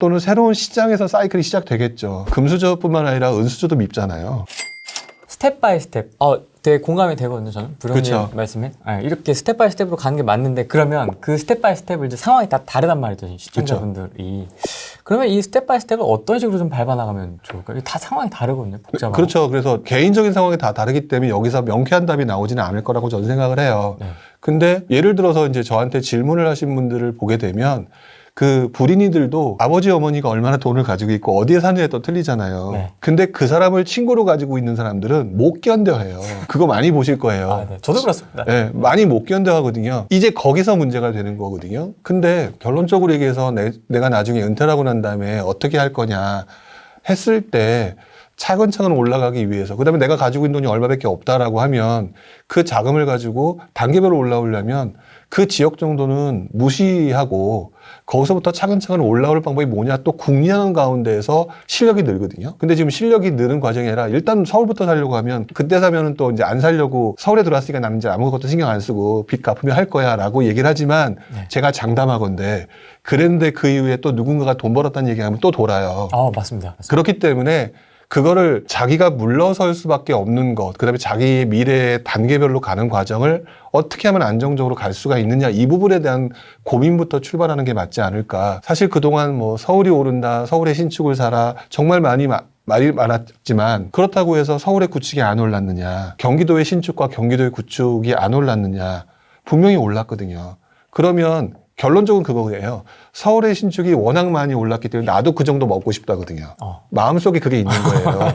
또는 새로운 시장에서 사이클이 시작되겠죠. 금수저뿐만 아니라 은수저도 밉잖아요. 스텝 바이 스텝. 되게 공감이 되거든요, 저는. 부령님 그쵸. 말씀에. 이렇게 스텝 바이 스텝으로 가는 게 맞는데, 그러면 그 스텝 바이 스텝을 이제 상황이 다 다르단 말이죠, 시청자분들이. 그러면 이 스텝 바이 스텝을 어떤 식으로 좀 밟아나가면 좋을까요? 다 상황이 다르거든요, 복잡하고. 그렇죠. 그래서 개인적인 상황이 다 다르기 때문에 여기서 명쾌한 답이 나오지는 않을 거라고 저는 생각을 해요. 네. 근데 예를 들어서 이제 저한테 질문을 하신 분들을 보게 되면 그 불인이들도 아버지 어머니가 얼마나 돈을 가지고 있고 어디에 사느냐에 또 틀리잖아요. 네. 근데 그 사람을 친구로 가지고 있는 사람들은 못 견뎌해요. 그거 많이 보실 거예요. 네. 저도 그렇습니다. 네, 많이 못 견뎌하거든요. 이제 거기서 문제가 되는 거거든요. 근데 결론적으로 얘기해서 내가 나중에 은퇴를 하고 난 다음에 어떻게 할 거냐 했을 때 차근차근 올라가기 위해서, 그 다음에 내가 가지고 있는 돈이 얼마밖에 없다라고 하면 그 자금을 가지고 단계별로 올라오려면 그 지역 정도는 무시하고 거기서부터 차근차근 올라올 방법이 뭐냐, 또 궁리하는 가운데에서 실력이 늘거든요. 근데 지금 실력이 느는 과정이 아니라 일단 서울부터 살려고 하면 그때 사면은 또 이제 안 살려고 서울에 들어왔으니까 나는 이제 아무것도 신경 안 쓰고 빚 갚으면 할 거야 라고 얘기를 하지만 네. 제가 장담하건대 그랬는데 그 이후에 또 누군가가 돈 벌었다는 얘기하면 또 돌아요. 맞습니다. 그렇기 때문에 그거를 자기가 물러설 수밖에 없는 것, 그다음에 자기의 미래의 단계별로 가는 과정을 어떻게 하면 안정적으로 갈 수가 있느냐, 이 부분에 대한 고민부터 출발하는 게 맞지 않을까. 사실 그동안 뭐 서울이 오른다, 서울의 신축을 사라, 정말 말이 많았지만 그렇다고 해서 서울의 구축이 안 올랐느냐, 경기도의 신축과 경기도의 구축이 안 올랐느냐, 분명히 올랐거든요. 그러면 결론적으로 그거예요. 서울의 신축이 워낙 많이 올랐기 때문에 나도 그 정도 먹고 싶다거든요. 마음속에 그게 있는 거예요.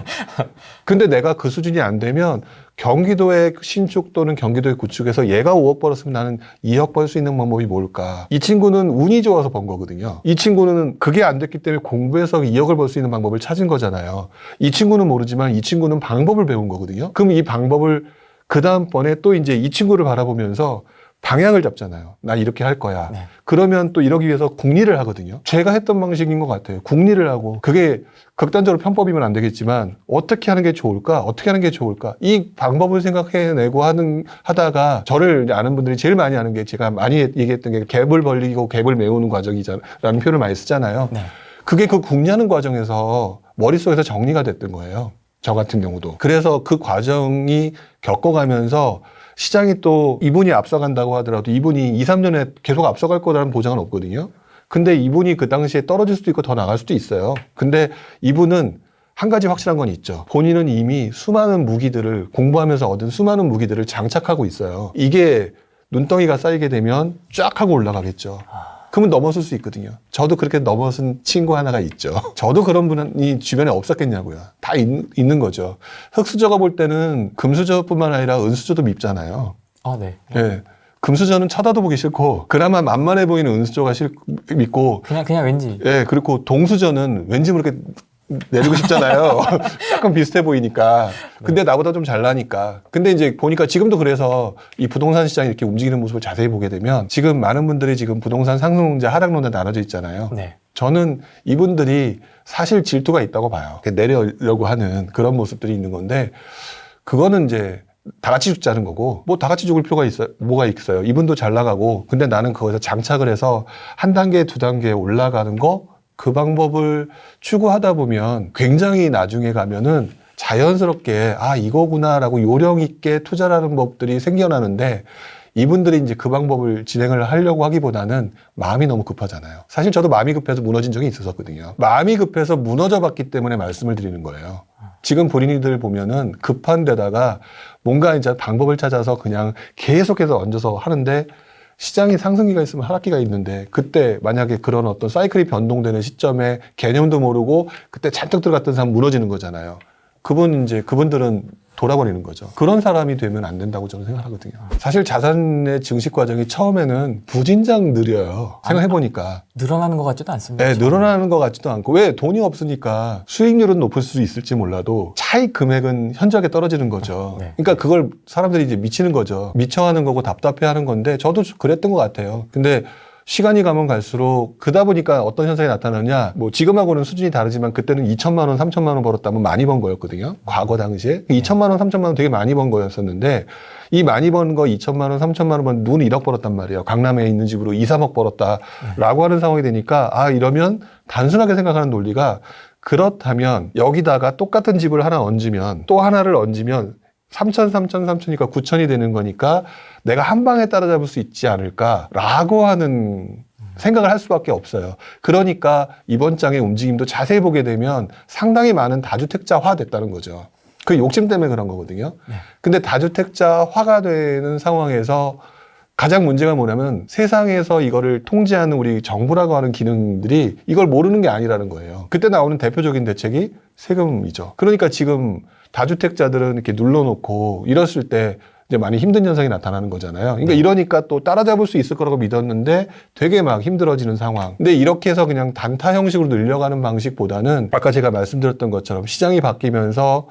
근데 내가 그 수준이 안 되면 경기도의 신축 또는 경기도의 구축에서 얘가 5억 벌었으면 나는 2억 벌 수 있는 방법이 뭘까? 이 친구는 운이 좋아서 번 거거든요. 이 친구는 그게 안 됐기 때문에 공부해서 2억을 벌 수 있는 방법을 찾은 거잖아요. 이 친구는 모르지만 이 친구는 방법을 배운 거거든요. 그럼 이 방법을 그 다음번에 또 이제 이 친구를 바라보면서 방향을 잡잖아요. 나 이렇게 할 거야. 네. 그러면 또 이러기 위해서 궁리를 하거든요. 제가 했던 방식인 것 같아요. 궁리를 하고, 그게 극단적으로 편법이면 안 되겠지만 어떻게 하는 게 좋을까? 어떻게 하는 게 좋을까? 이 방법을 생각해내고 하다가 저를 아는 분들이 제일 많이 아는 게, 제가 많이 얘기했던 게 갭을 벌리고 갭을 메우는 과정이라는 표현을 많이 쓰잖아요. 네. 그게 그 궁리하는 과정에서 머릿속에서 정리가 됐던 거예요. 저 같은 경우도. 그래서 그 과정이 겪어가면서 시장이 또 이분이 앞서간다고 하더라도 이분이 2, 3년에 계속 앞서갈 거라는 보장은 없거든요. 근데 이분이 그 당시에 떨어질 수도 있고 더 나갈 수도 있어요. 근데 이분은 한 가지 확실한 건 있죠. 본인은 이미 수많은 무기들을, 공부하면서 얻은 수많은 무기들을 장착하고 있어요. 이게 눈덩이가 쌓이게 되면 쫙 하고 올라가겠죠. 그러면 넘어설 수 있거든요. 저도 그렇게 넘어선 친구 하나가 있죠. 저도 그런 분이 주변에 없었겠냐고요. 다 있는 거죠. 흙수저가 볼 때는 금수저뿐만 아니라 은수저도 밉잖아요. 네. 예. 금수저는 쳐다도 보기 싫고, 그나마 만만해 보이는 은수저가 밉고, 그냥 왠지. 예, 그리고 동수저는 왠지 모르게 내리고 싶잖아요. 약간 비슷해 보이니까. 근데 나보다 좀 잘나니까. 근데 이제 보니까 지금도 그래서 이 부동산 시장이 이렇게 움직이는 모습을 자세히 보게 되면 지금 많은 분들이 지금 부동산 상승론자, 하락론자 나눠져 있잖아요. 네. 저는 이분들이 사실 질투가 있다고 봐요. 내려려고 하는 그런 모습들이 있는 건데, 그거는 이제 다 같이 죽자는 거고, 뭐 다 같이 죽을 필요가 뭐가 있어요. 이분도 잘 나가고, 근데 나는 거기서 장착을 해서 한 단계, 두 단계 올라가는 거, 그 방법을 추구하다 보면 굉장히 나중에 가면은 자연스럽게 이거구나라고 요령 있게 투자라는 법들이 생겨나는데, 이분들이 이제 그 방법을 진행을 하려고 하기보다는 마음이 너무 급하잖아요. 사실 저도 마음이 급해서 무너진 적이 있었거든요. 마음이 급해서 무너져 봤기 때문에 말씀을 드리는 거예요. 지금 본인들 보면은 급한 데다가 뭔가 이제 방법을 찾아서 그냥 계속해서 얹어서 하는데, 시장이 상승기가 있으면 하락기가 있는데, 그때 만약에 그런 어떤 사이클이 변동되는 시점에 개념도 모르고 그때 잔뜩 들어갔던 사람 무너지는 거잖아요. 그분들은 돌아버리는 거죠. 그런 사람이 되면 안 된다고 저는 생각하거든요. 사실 자산의 증식 과정이 처음에는 부진장 느려요. 생각해보니까. 늘어나는 것 같지도 않습니다. 네, 늘어나는 것 같지도 않고. 왜? 돈이 없으니까 수익률은 높을 수 있을지 몰라도 차익 금액은 현저하게 떨어지는 거죠. 네. 그러니까 그걸 사람들이 이제 미치는 거죠. 미쳐하는 거고 답답해하는 건데, 저도 그랬던 것 같아요. 근데 시간이 가면 갈수록 그러다 보니까 어떤 현상이 나타나느냐, 뭐 지금하고는 수준이 다르지만 그때는 2천만 원, 3천만 원 벌었다면 많이 번 거였거든요. 과거 당시에 2천만 원, 3천만 원 되게 많이 번 거였었는데 이 많이 번 거 2천만 원, 3천만 원 번 눈 1억 벌었단 말이에요. 강남에 있는 집으로 2, 3억 벌었다라고 하는 상황이 되니까 아 이러면 단순하게 생각하는 논리가 그렇다면 여기다가 똑같은 집을 하나 얹으면 또 하나를 얹으면 3천, 3천, 3천이니까 9천이 되는 거니까 내가 한 방에 따라잡을 수 있지 않을까라고 하는 생각을 할 수밖에 없어요. 그러니까 이번 장의 움직임도 자세히 보게 되면 상당히 많은 다주택자화 됐다는 거죠. 그 욕심 때문에 그런 거거든요. 근데 다주택자화가 되는 상황에서 가장 문제가 뭐냐면 세상에서 이거를 통제하는 우리 정부라고 하는 기능들이 이걸 모르는 게 아니라는 거예요. 그때 나오는 대표적인 대책이 세금이죠. 그러니까 지금 다주택자들은 이렇게 눌러놓고 이랬을 때 이제 많이 힘든 현상이 나타나는 거잖아요. 그러니까 이러니까 또 따라잡을 수 있을 거라고 믿었는데 되게 막 힘들어지는 상황. 근데 이렇게 해서 그냥 단타 형식으로 늘려가는 방식보다는 아까 제가 말씀드렸던 것처럼 시장이 바뀌면서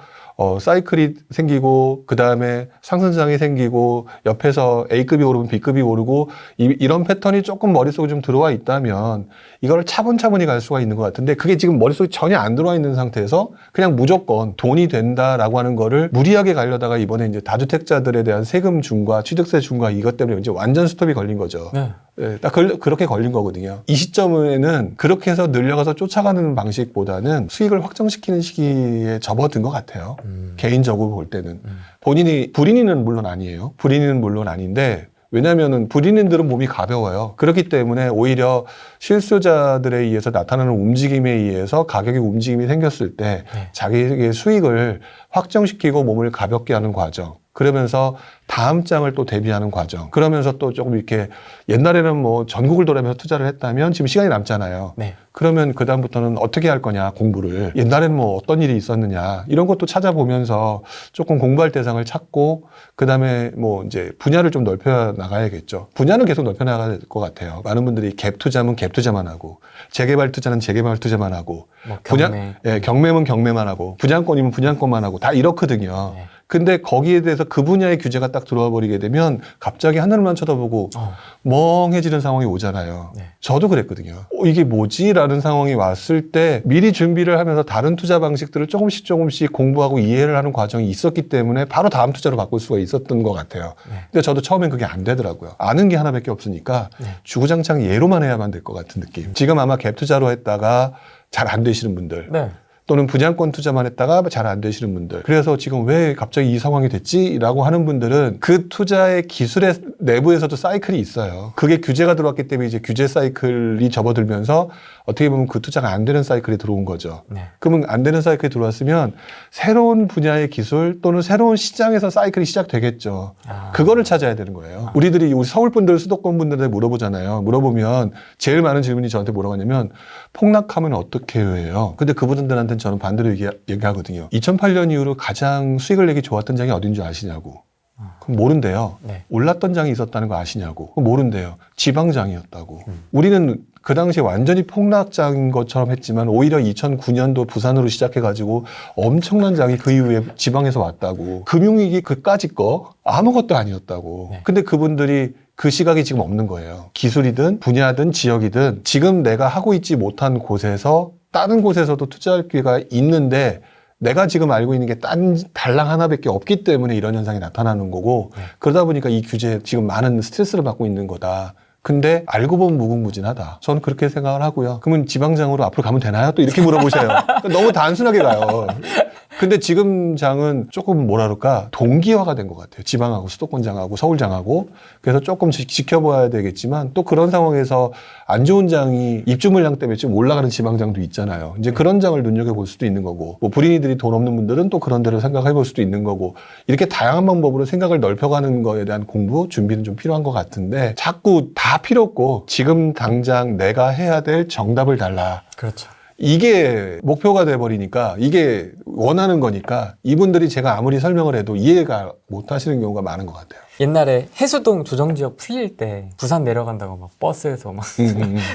사이클이 생기고 그 다음에 상승장이 생기고 옆에서 A급이 오르면 B급이 오르고 이런 패턴이 조금 머릿속에 좀 들어와 있다면 이걸 차분차분히 갈 수가 있는 것 같은데 그게 지금 머릿속에 전혀 안 들어와 있는 상태에서 그냥 무조건 돈이 된다라고 하는 거를 무리하게 가려다가 이번에 이제 다주택자들에 대한 세금 중과 취득세 중과 이것 때문에 이제 완전 스톱이 걸린 거죠. 네, 딱 그렇게 걸린 거거든요. 이 시점에는 그렇게 해서 늘려가서 쫓아가는 방식보다는 수익을 확정시키는 시기에 접어든 것 같아요. 개인적으로 볼 때는. 불인인은 물론 아니에요. 불인인은 물론 아닌데 왜냐면은 불인인들은 몸이 가벼워요. 그렇기 때문에 오히려 실수자들에 의해서 나타나는 움직임에 의해서 가격의 움직임이 생겼을 때 자기의 수익을 확정시키고 몸을 가볍게 하는 과정. 그러면서 다음 장을 또 대비하는 과정. 그러면서 또 조금 이렇게 옛날에는 뭐 전국을 돌아다니면서 투자를 했다면 지금 시간이 남잖아요. 그러면 그다음부터는 어떻게 할 거냐, 공부를. 옛날에는 뭐 어떤 일이 있었느냐, 이런 것도 찾아보면서 조금 공부할 대상을 찾고, 그 다음에 뭐 이제 분야를 좀 넓혀 나가야겠죠. 분야는 계속 넓혀 나가야 될 것 같아요. 많은 분들이 갭 투자면 갭 투자만 하고, 재개발 투자는 재개발 투자만 하고, 뭐 경매. 경매면 경매만 하고, 분양권이면 분양권만 하고, 다 이렇거든요. 근데 거기에 대해서 그 분야의 규제가 딱 들어와 버리게 되면 갑자기 하늘만 쳐다보고 멍해지는 상황이 오잖아요. 저도 그랬거든요. 이게 뭐지? 라는 상황이 왔을 때 미리 준비를 하면서 다른 투자 방식들을 조금씩 공부하고 이해를 하는 과정이 있었기 때문에 바로 다음 투자로 바꿀 수가 있었던 것 같아요. 근데 저도 처음엔 그게 안 되더라고요. 아는 게 하나밖에 없으니까 주구장창 예로만 해야만 될 것 같은 느낌. 지금 아마 갭 투자로 했다가 잘 안 되시는 분들. 또는 분양권 투자만 했다가 잘 안 되시는 분들. 그래서 지금 왜 갑자기 이 상황이 됐지? 라고 하는 분들은 그 투자의 기술의 내부에서도 사이클이 있어요. 그게 규제가 들어왔기 때문에 이제 규제 사이클이 접어들면서 어떻게 보면 그 투자가 안 되는 사이클이 들어온 거죠. 그러면 안 되는 사이클이 들어왔으면 새로운 분야의 기술 또는 새로운 시장에서 사이클이 시작되겠죠. 그거를 찾아야 되는 거예요. 우리 서울 분들, 수도권 분들한테 물어보잖아요. 물어보면 제일 많은 질문이 저한테 뭐라고 하냐면 폭락하면 어떻게 해요? 근데 그분들한테는 저는 반대로 얘기하거든요. 2008년 이후로 가장 수익을 내기 좋았던 장이 어딘 줄 아시냐고. 그럼 모른대요. 올랐던 장이 있었다는 거 아시냐고. 그럼 모른대요. 지방장이었다고. 우리는 그 당시에 완전히 폭락장인 것처럼 했지만 오히려 2009년도 부산으로 시작해가지고 엄청난 장이 그 이후에 지방에서 왔다고. 금융위기 그까짓 거 아무것도 아니었다고. 근데 그분들이 그 시각이 지금 없는 거예요. 기술이든 분야든 지역이든 지금 내가 하고 있지 못한 곳에서 다른 곳에서도 투자할 기회가 있는데 내가 지금 알고 있는 게 딴 달랑 하나밖에 없기 때문에 이런 현상이 나타나는 거고 그러다 보니까 이 규제에 지금 많은 스트레스를 받고 있는 거다. 근데 알고 보면 무궁무진하다. 저는 그렇게 생각을 하고요. 그러면 지방장으로 앞으로 가면 되나요? 또 이렇게 물어보셔요. 너무 단순하게 가요. 근데 지금 장은 조금 뭐라 그럴까 동기화가 된 것 같아요. 지방하고 수도권장하고 서울장하고. 그래서 조금 지켜봐야 되겠지만 또 그런 상황에서 안 좋은 장이 입주 물량 때문에 좀 올라가는 지방장도 있잖아요. 이제 그런 장을 눈여겨볼 수도 있는 거고 뭐 불인이들이 돈 없는 분들은 또 그런 데를 생각해 볼 수도 있는 거고 이렇게 다양한 방법으로 생각을 넓혀가는 거에 대한 공부, 준비는 좀 필요한 것 같은데 자꾸 다 필요 없고 지금 당장 내가 해야 될 정답을 달라. 그렇죠. 이게 목표가 돼버리니까 이게 원하는 거니까 이분들이 제가 아무리 설명을 해도 이해가 못 하시는 경우가 많은 것 같아요. 옛날에 해수동 조정지역 풀릴 때 부산 내려간다고 막 버스에서 막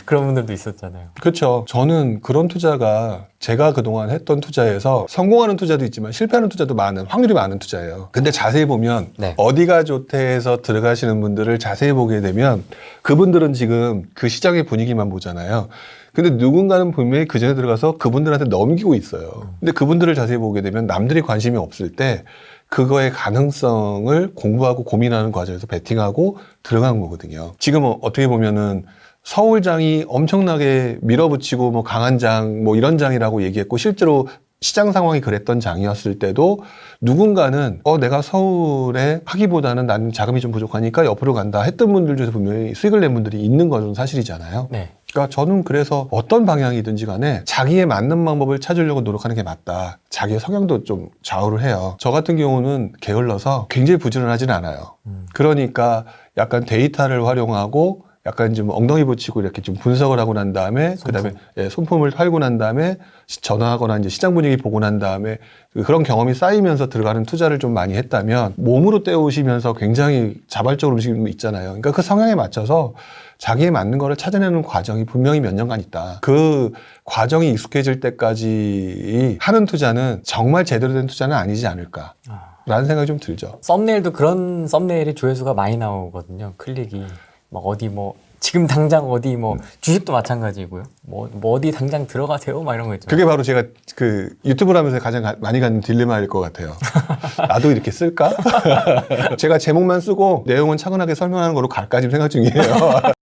그런 분들도 있었잖아요. 그렇죠. 저는 그런 투자가 제가 그동안 했던 투자에서 성공하는 투자도 있지만 실패하는 투자도 많은, 확률이 많은 투자예요. 근데 자세히 보면 네. 어디가 좋대 해서 들어가시는 분들을 자세히 보게 되면 그분들은 지금 그 시장의 분위기만 보잖아요. 근데 누군가는 분명히 그 전에 들어가서 그분들한테 넘기고 있어요. 근데 그분들을 자세히 보게 되면 남들이 관심이 없을 때 그거의 가능성을 공부하고 고민하는 과정에서 베팅하고 들어간 거거든요. 지금 어떻게 보면은 서울장이 엄청나게 밀어붙이고 뭐 강한 장, 뭐 이런 장이라고 얘기했고 실제로 시장 상황이 그랬던 장이었을 때도 누군가는 내가 서울에 하기보다는 나는 자금이 좀 부족하니까 옆으로 간다 했던 분들 중에서 분명히 수익을 낸 분들이 있는 건 사실이잖아요. 네. 그러니까 저는 그래서 어떤 방향이든지 간에 자기에 맞는 방법을 찾으려고 노력하는 게 맞다. 자기의 성향도 좀 좌우를 해요. 저 같은 경우는 게을러서 굉장히 부지런하진 않아요. 그러니까 약간 데이터를 활용하고 약간 좀 엉덩이 붙이고 이렇게 좀 분석을 하고 난 다음에 그다음에 손품을 팔고 난 다음에 전화하거나 이제 시장 분위기 보고 난 다음에 그런 경험이 쌓이면서 들어가는 투자를 좀 많이 했다면 몸으로 때우시면서 굉장히 자발적으로 움직이는 거 있잖아요. 그러니까 그 성향에 맞춰서 자기에 맞는 거를 찾아내는 과정이 분명히 몇 년간 있다. 그 과정이 익숙해질 때까지 하는 투자는 정말 제대로 된 투자는 아니지 않을까. 라는 생각이 좀 들죠. 썸네일도 그런 썸네일이 조회수가 많이 나오거든요. 클릭이. 막 어디 뭐 지금 당장 어디 뭐 주식도 마찬가지고요. 뭐 어디 당장 들어가세요? 막 이런 거 있죠. 그게 바로 제가 그 유튜브를 하면서 가장 많이 갖는 딜레마일 것 같아요. 나도 이렇게 쓸까? 제가 제목만 쓰고 내용은 차분하게 설명하는 거로 갈까 지금 생각 중이에요.